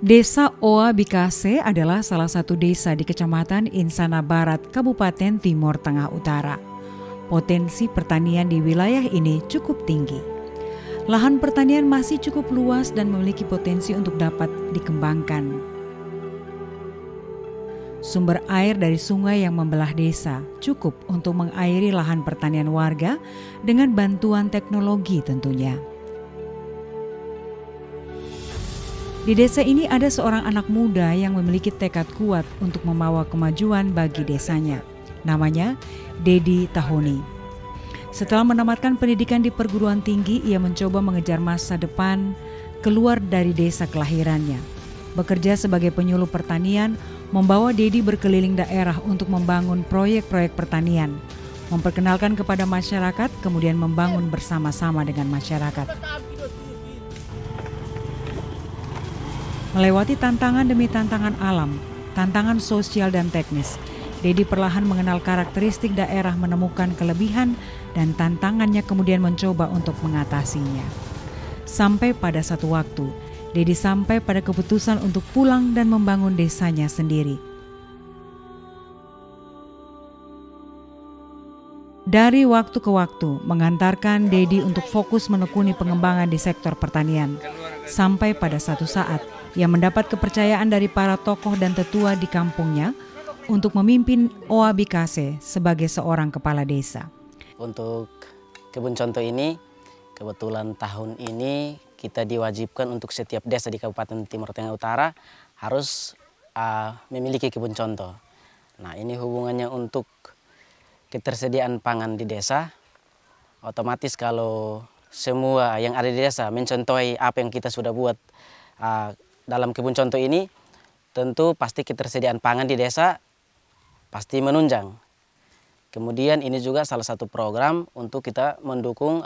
Desa Oa Bikase adalah salah satu desa di Kecamatan Insana Barat, Kabupaten Timur Tengah Utara. Potensi pertanian di wilayah ini cukup tinggi. Lahan pertanian masih cukup luas dan memiliki potensi untuk dapat dikembangkan. Sumber air dari sungai yang membelah desa cukup untuk mengairi lahan pertanian warga dengan bantuan teknologi tentunya. Di desa ini ada seorang anak muda yang memiliki tekad kuat untuk membawa kemajuan bagi desanya. Namanya Dedi Tahoni. Setelah menamatkan pendidikan di perguruan tinggi, ia mencoba mengejar masa depan keluar dari desa kelahirannya. Bekerja sebagai penyuluh pertanian, membawa Dedi berkeliling daerah untuk membangun proyek-proyek pertanian, memperkenalkan kepada masyarakat, kemudian membangun bersama-sama dengan masyarakat. Melewati tantangan demi tantangan alam, tantangan sosial dan teknis, Dedi perlahan mengenal karakteristik daerah, menemukan kelebihan dan tantangannya, kemudian mencoba untuk mengatasinya. Sampai pada satu waktu, Dedi sampai pada keputusan untuk pulang dan membangun desanya sendiri. Dari waktu ke waktu, mengantarkan Dedi untuk fokus menekuni pengembangan di sektor pertanian. Sampai pada satu saat, ia mendapat kepercayaan dari para tokoh dan tetua di kampungnya untuk memimpin Oa Bikase sebagai seorang kepala desa. Untuk kebun contoh ini, kebetulan tahun ini kita diwajibkan untuk setiap desa di Kabupaten Timur Tengah Utara harus memiliki kebun contoh. Nah, ini hubungannya untuk ketersediaan pangan di desa. Otomatis kalau semua yang ada di desa mencontohi apa yang kita sudah buat dalam kebun contoh ini, tentu pasti ketersediaan pangan di desa pasti menunjang. Kemudian ini juga salah satu program untuk kita mendukung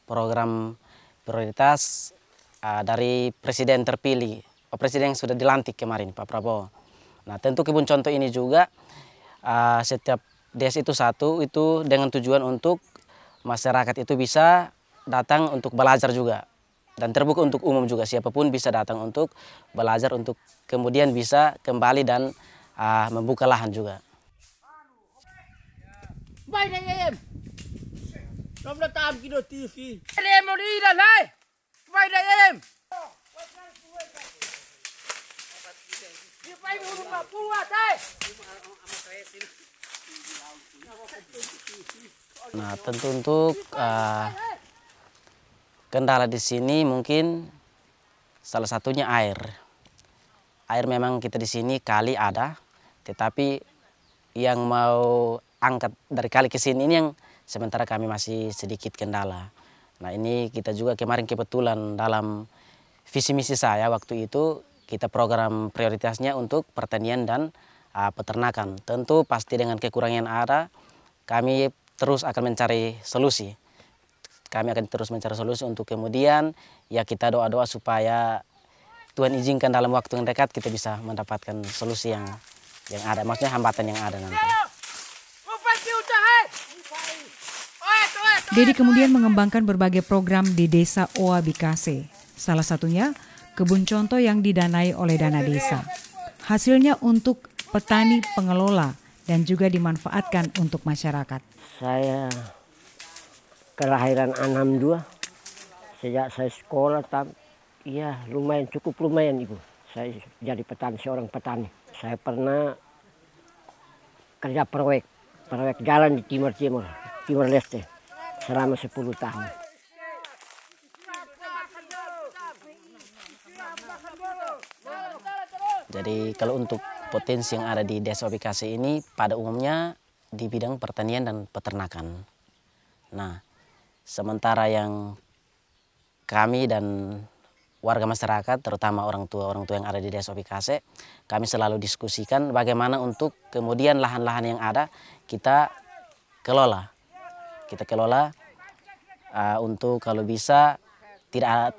program prioritas dari presiden terpilih, presiden yang sudah dilantik kemarin, Pak Prabowo. Nah, tentu kebun contoh ini juga setiap desa itu satu, itu dengan tujuan untuk masyarakat itu bisa datang untuk belajar juga. Dan terbuka untuk umum juga, siapapun bisa datang untuk belajar, untuk kemudian bisa kembali dan membuka lahan juga. Nah, tentu untuk kendala di sini mungkin salah satunya air. Air memang kita di sini kali ada, tetapi yang mau angkat dari kali ke sini ini yang sementara kami masih sedikit kendala. Nah, ini kita juga kemarin kebetulan dalam visi misi saya waktu itu kita program prioritasnya untuk pertanian dan peternakan. Tentu pasti dengan kekurangan yang ada, kami terus akan mencari solusi. Kami akan terus mencari solusi untuk kemudian ya kita doa-doa supaya Tuhan izinkan dalam waktu yang dekat kita bisa mendapatkan solusi yang ada, maksudnya hambatan yang ada nanti. Dedi kemudian mengembangkan berbagai program di desa Oa Bikase. Salah satunya kebun contoh yang didanai oleh dana desa. Hasilnya untuk petani pengelola dan juga dimanfaatkan untuk masyarakat. Saya kelahiran 62, sejak saya sekolah, ya lumayan, cukup lumayan Ibu. Saya jadi petani, seorang petani. Saya pernah kerja proyek jalan di Timur Leste selama 10 tahun. Jadi kalau untuk potensi yang ada di Desa Oa Bikase ini pada umumnya di bidang pertanian dan peternakan. Nah, sementara yang kami dan warga masyarakat, terutama orang tua yang ada di Desa Oa Bikase, kami selalu diskusikan bagaimana untuk kemudian lahan-lahan yang ada kita kelola. Untuk kalau bisa tidak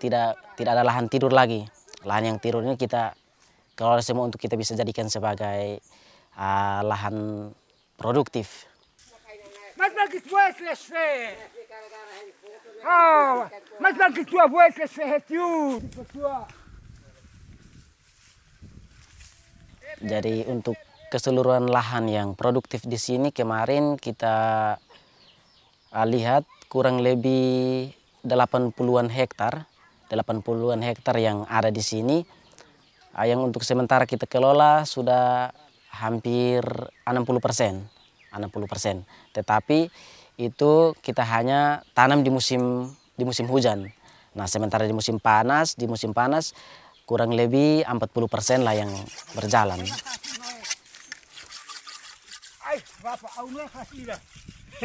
ada lahan tidur lagi. Lahan yang tidur ini kita kelola semua untuk kita bisa jadikan sebagai lahan produktif. Jadi untuk keseluruhan lahan yang produktif di sini kemarin kita lihat kurang lebih 80-an hektar. 80-an hektar yang ada di sini. Yang untuk sementara kita kelola sudah hampir 60%. 60%. Tetapi itu kita hanya tanam di musim hujan. Nah, sementara di musim panas kurang lebih 40% lah yang berjalan.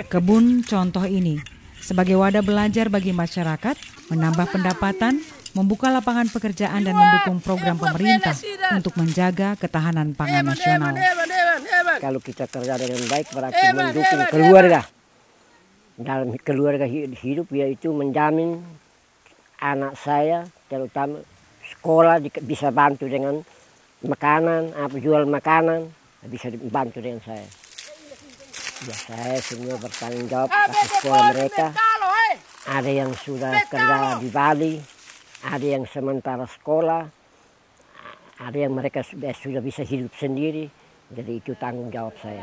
Kebun contoh ini sebagai wadah belajar bagi masyarakat, menambah pendapatan, membuka lapangan pekerjaan dan mendukung program pemerintah untuk menjaga ketahanan pangan nasional. Kalau kita kerja dengan baik berarti mendukung keluarga. Dalam keluarga hidup yaitu menjamin anak saya terutama sekolah bisa bantu dengan makanan, jual makanan bisa dibantu dengan saya. Ya, saya semua bertanggung jawab atas sekolah mereka. Ada yang sudah kerja di Bali, ada yang sementara sekolah, ada yang mereka sudah bisa hidup sendiri. Jadi itu tanggung jawab saya.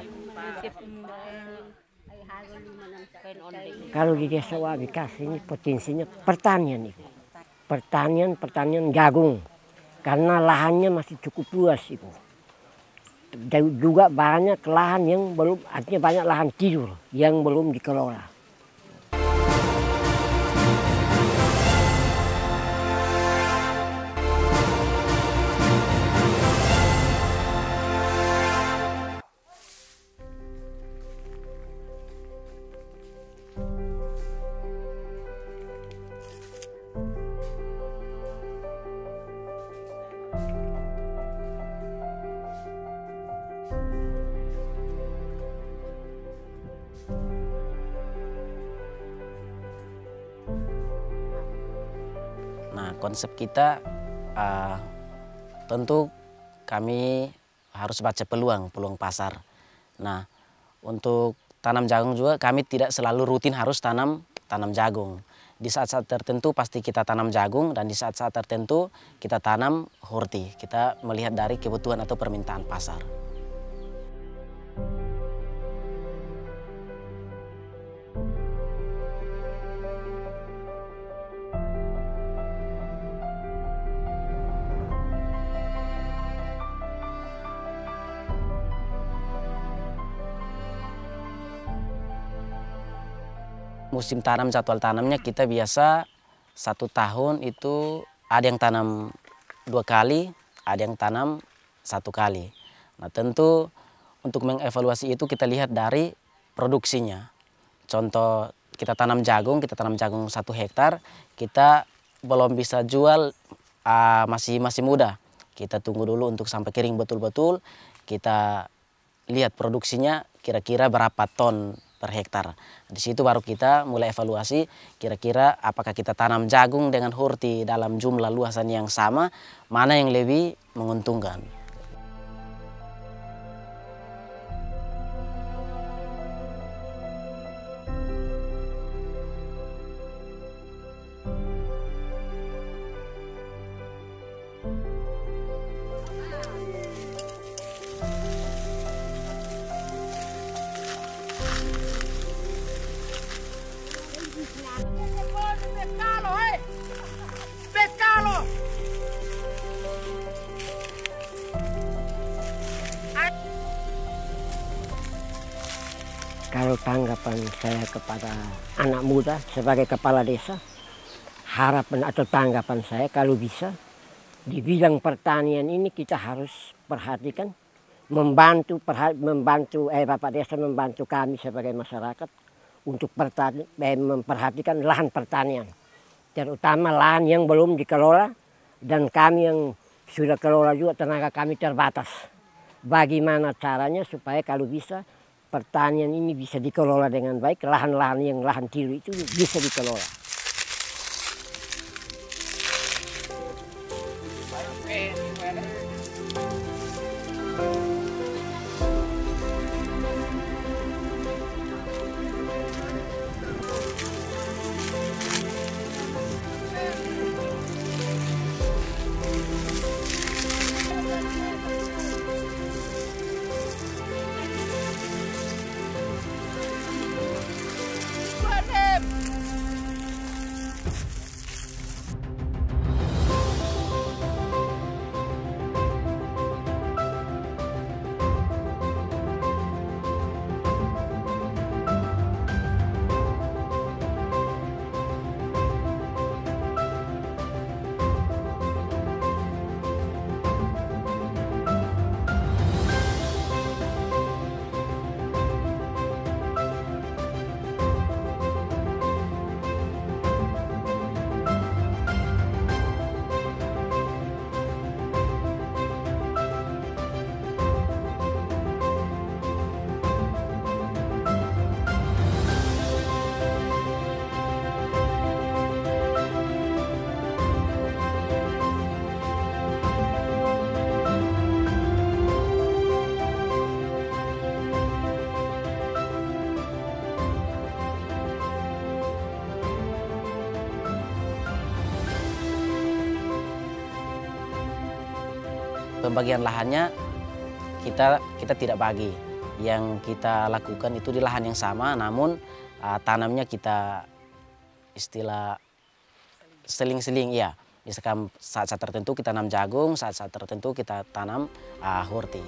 Kalau di desa Wabikas ini potensinya pertanian itu. Pertanian jagung. Karena lahannya masih cukup luas itu. Dan juga banyak lahan yang belum, artinya banyak lahan tidur yang belum dikelola. Nah, konsep kita tentu kami harus baca peluang pasar. Nah, untuk tanam jagung juga kami tidak selalu rutin harus tanam jagung. Di saat-saat tertentu pasti kita tanam jagung dan di saat-saat tertentu kita tanam horti. Kita melihat dari kebutuhan atau permintaan pasar. Musim tanam, jadwal tanamnya kita biasa 1 tahun itu ada yang tanam 2 kali, ada yang tanam 1 kali. Nah, tentu untuk mengevaluasi itu kita lihat dari produksinya. Contoh kita tanam jagung 1 hektar, kita belum bisa jual masih muda. Kita tunggu dulu untuk sampai kering betul-betul, kita lihat produksinya kira-kira berapa ton per hektar. Di situ baru kita mulai evaluasi kira-kira apakah kita tanam jagung dengan horti dalam jumlah luasan yang sama, mana yang lebih menguntungkan. Kalau tanggapan saya kepada anak muda sebagai kepala desa, harapan atau tanggapan saya kalau bisa di bidang pertanian ini kita harus perhatikan, membantu Bapak Desa membantu kami sebagai masyarakat untuk memperhatikan lahan pertanian, terutama lahan yang belum dikelola dan kami yang sudah kelola juga tenaga kami terbatas. Bagaimana caranya supaya kalau bisa pertanian ini bisa dikelola dengan baik, lahan-lahan yang lahan tidur itu bisa dikelola. pembagian lahannya kita tidak bagi. Yang kita lakukan itu di lahan yang sama, namun tanamnya kita istilah seling-seling ya. Misalkan saat-saat tertentu kita tanam jagung, saat-saat tertentu kita tanam hurti.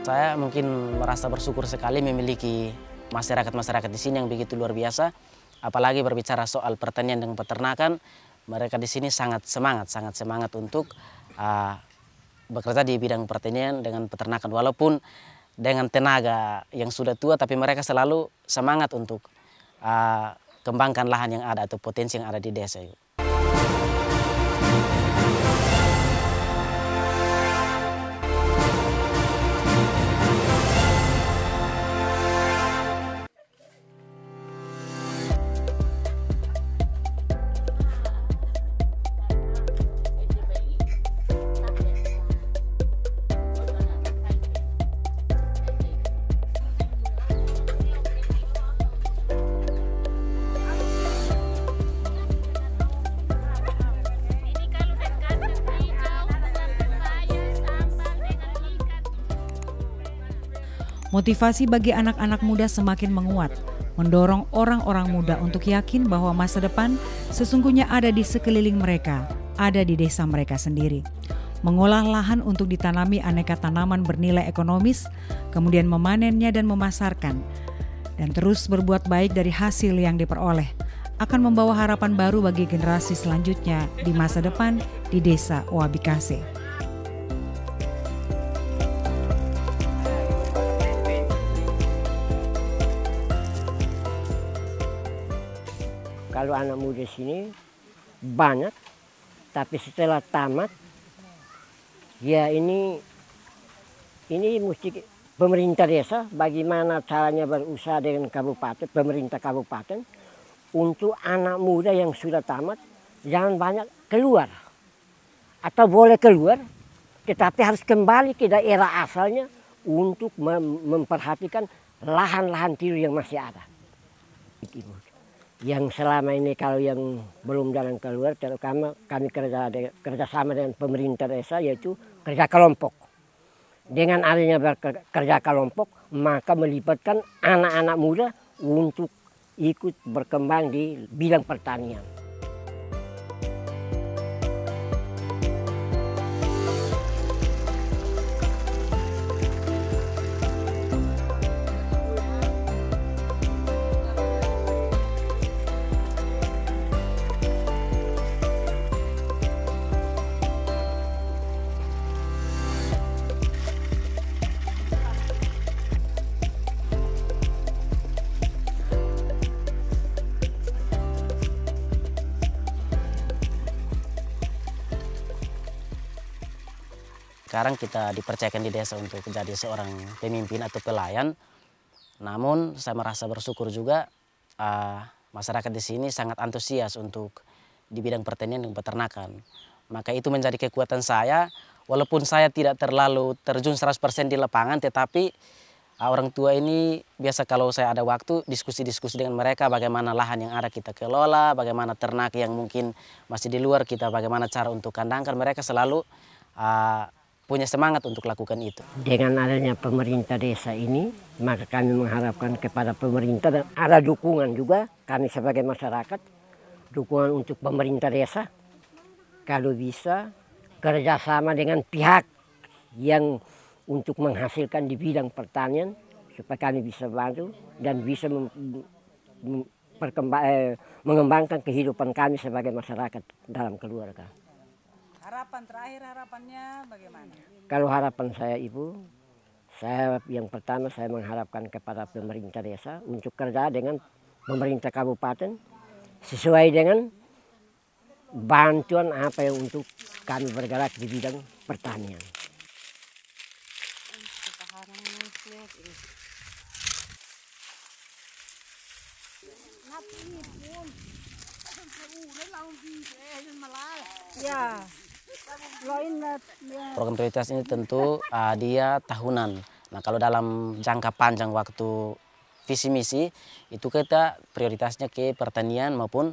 Saya mungkin merasa bersyukur sekali memiliki masyarakat-masyarakat di sini yang begitu luar biasa. Apalagi berbicara soal pertanian dan peternakan, mereka di sini sangat semangat untuk bekerja di bidang pertanian dengan peternakan. Walaupun dengan tenaga yang sudah tua, tapi mereka selalu semangat untuk kembangkan lahan yang ada atau potensi yang ada di desa. Motivasi bagi anak-anak muda semakin menguat, mendorong orang-orang muda untuk yakin bahwa masa depan sesungguhnya ada di sekeliling mereka, ada di desa mereka sendiri. Mengolah lahan untuk ditanami aneka tanaman bernilai ekonomis, kemudian memanennya dan memasarkan, dan terus berbuat baik dari hasil yang diperoleh, akan membawa harapan baru bagi generasi selanjutnya di masa depan di desa Owabikase. Kalau anak muda sini banyak, tapi setelah tamat, ya ini mesti pemerintah desa bagaimana caranya berusaha dengan kabupaten, pemerintah kabupaten untuk anak muda yang sudah tamat jangan banyak keluar atau boleh keluar, tetapi harus kembali ke daerah asalnya untuk memperhatikan lahan-lahan tiru yang masih ada. Yang selama ini kalau yang belum jalan keluar, terutama kami kerjasama dengan pemerintah desa, yaitu kerja kelompok. Dengan adanya kerja kelompok, maka melibatkan anak-anak muda untuk ikut berkembang di bidang pertanian. Sekarang kita dipercayakan di desa untuk jadi seorang pemimpin atau pelayan. Namun saya merasa bersyukur juga masyarakat di sini sangat antusias untuk di bidang pertanian dan peternakan. Maka itu menjadi kekuatan saya, walaupun saya tidak terlalu terjun 100% di lapangan, tetapi orang tua ini biasa kalau saya ada waktu diskusi-diskusi dengan mereka bagaimana lahan yang ada kita kelola, bagaimana ternak yang mungkin masih di luar kita, bagaimana cara untuk kandangkan, mereka selalu punya semangat untuk lakukan itu. Dengan adanya pemerintah desa ini, maka kami mengharapkan kepada pemerintah dan ada dukungan juga kami sebagai masyarakat, dukungan untuk pemerintah desa, kalau bisa kerjasama dengan pihak yang untuk menghasilkan di bidang pertanian, supaya kami bisa bantu dan bisa mengembangkan kehidupan kami sebagai masyarakat dalam keluarga. Harapan terakhir, harapannya bagaimana? Kalau harapan saya Ibu, saya yang pertama saya mengharapkan kepada pemerintah desa untuk kerja dengan pemerintah kabupaten sesuai dengan bantuan apa yang untuk kami bergerak di bidang pertanian. Ya. Program prioritas ini tentu dia tahunan. Nah, kalau dalam jangka panjang waktu visi misi itu kita prioritasnya ke pertanian maupun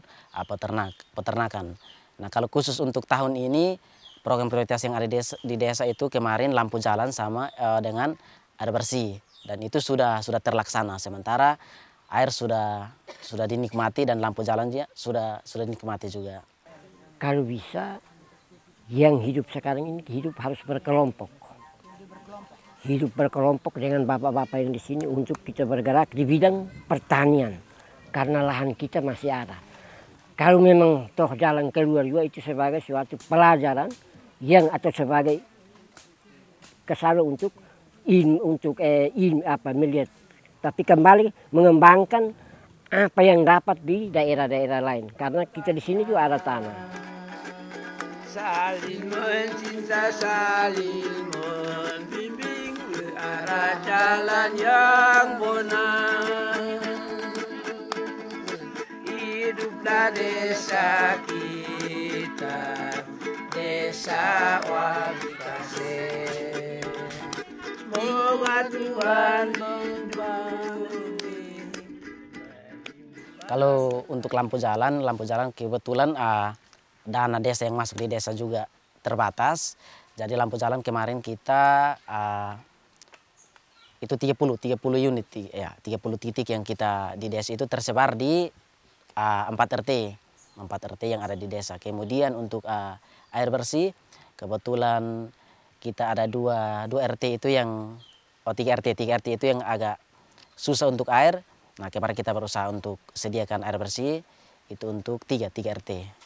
peternakan. Nah, kalau khusus untuk tahun ini program prioritas yang ada di desa itu kemarin lampu jalan sama dengan air bersih, dan itu sudah terlaksana. Sementara air sudah dinikmati dan lampu jalan sudah dinikmati juga. Kalau bisa yang hidup sekarang ini hidup harus berkelompok. Hidup berkelompok dengan bapak-bapak yang di sini untuk kita bergerak di bidang pertanian. Karena lahan kita masih ada. Kalau memang toh jalan keluar juga itu sebagai suatu pelajaran yang atau sebagai kesalahan untuk melihat. Tapi kembali mengembangkan apa yang dapat di daerah-daerah lain. Karena kita di sini juga ada tanah. Saling mencinta, saling membimbing ke arah jalan yang benar. Hiduplah desa kita, desa Wabikase. Semoga Tuhan membimbing. Kalau untuk lampu jalan kebetulan dana desa yang masuk di desa juga terbatas. Jadi lampu jalan kemarin kita itu 30 unit ya, 30 titik yang kita di desa itu tersebar di 4 RT yang ada di desa. Kemudian untuk air bersih kebetulan kita ada dua RT itu yang 3 RT itu yang agak susah untuk air. Nah, kemarin kita berusaha untuk sediakan air bersih itu untuk 3 RT.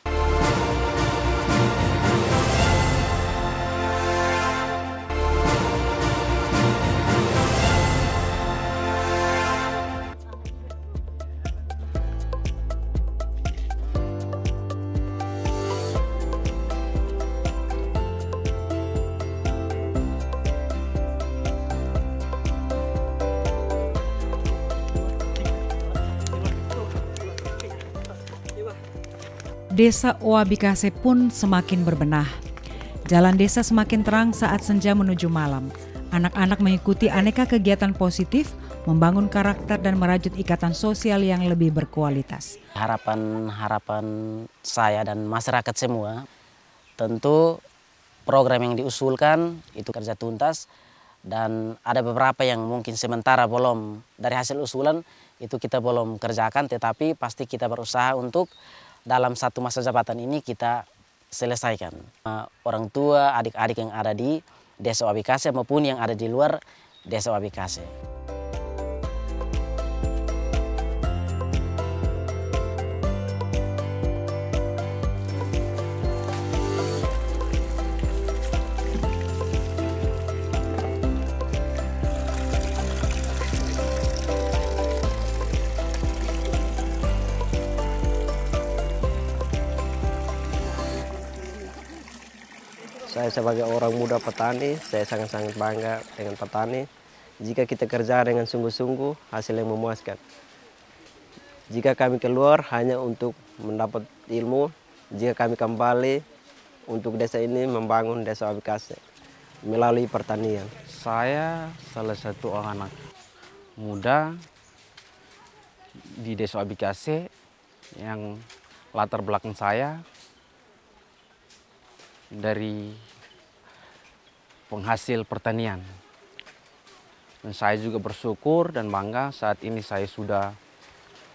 Desa Wabikase pun semakin berbenah. Jalan desa semakin terang saat senja menuju malam. Anak-anak mengikuti aneka kegiatan positif, membangun karakter dan merajut ikatan sosial yang lebih berkualitas. Harapan saya dan masyarakat semua, tentu program yang diusulkan itu kerja tuntas, dan ada beberapa yang mungkin sementara belum dari hasil usulan itu kita belum kerjakan, tetapi pasti kita berusaha untuk dalam satu masa jabatan ini kita selesaikan. Orang tua, adik-adik yang ada di Desa Wabikase maupun yang ada di luar Desa Wabikase. Saya sebagai orang muda petani, saya sangat-sangat bangga dengan petani. Jika kita kerja dengan sungguh-sungguh, hasil yang memuaskan. Jika kami keluar hanya untuk mendapat ilmu, jika kami kembali untuk desa ini membangun Desa Wabikase melalui pertanian. Saya salah satu anak muda di Desa Wabikase yang latar belakang saya dari penghasil pertanian. Dan saya juga bersyukur dan bangga saat ini saya sudah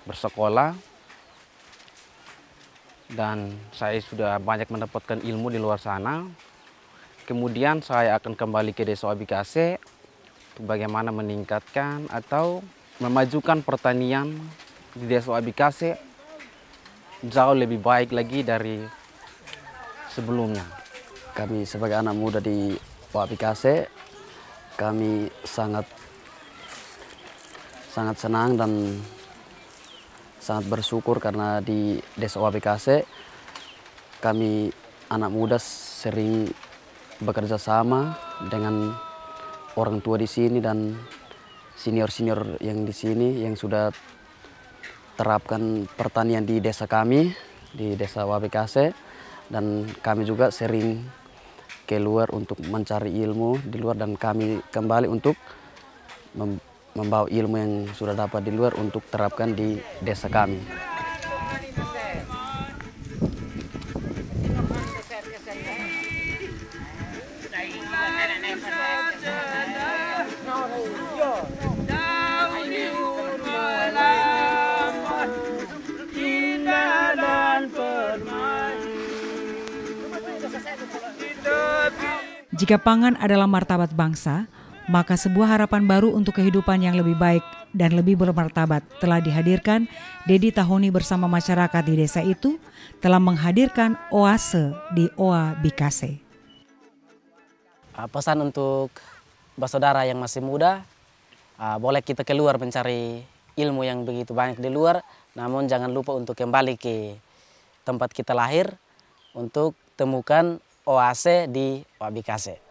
bersekolah dan saya sudah banyak mendapatkan ilmu di luar sana. Kemudian saya akan kembali ke Desa Wabikase untuk bagaimana meningkatkan atau memajukan pertanian di Desa Wabikase jauh lebih baik lagi dari sebelumnya. Kami sebagai anak muda di Wabikase, kami sangat senang dan sangat bersyukur karena di Desa Wabikase kami anak muda sering bekerja sama dengan orang tua di sini dan senior-senior yang di sini yang sudah terapkan pertanian di desa kami, di Desa Wabikase. Dan kami juga sering keluar untuk mencari ilmu di luar, dan kami kembali untuk membawa ilmu yang sudah dapat di luar untuk terapkan di desa kami. Jika pangan adalah martabat bangsa, maka sebuah harapan baru untuk kehidupan yang lebih baik dan lebih bermartabat telah dihadirkan. Dedi Tahoni bersama masyarakat di desa itu telah menghadirkan oase di Oa Bikase. Pesan untuk saudara yang masih muda, boleh kita keluar mencari ilmu yang begitu banyak di luar, namun jangan lupa untuk kembali ke tempat kita lahir untuk temukan oase di Oa Bikase.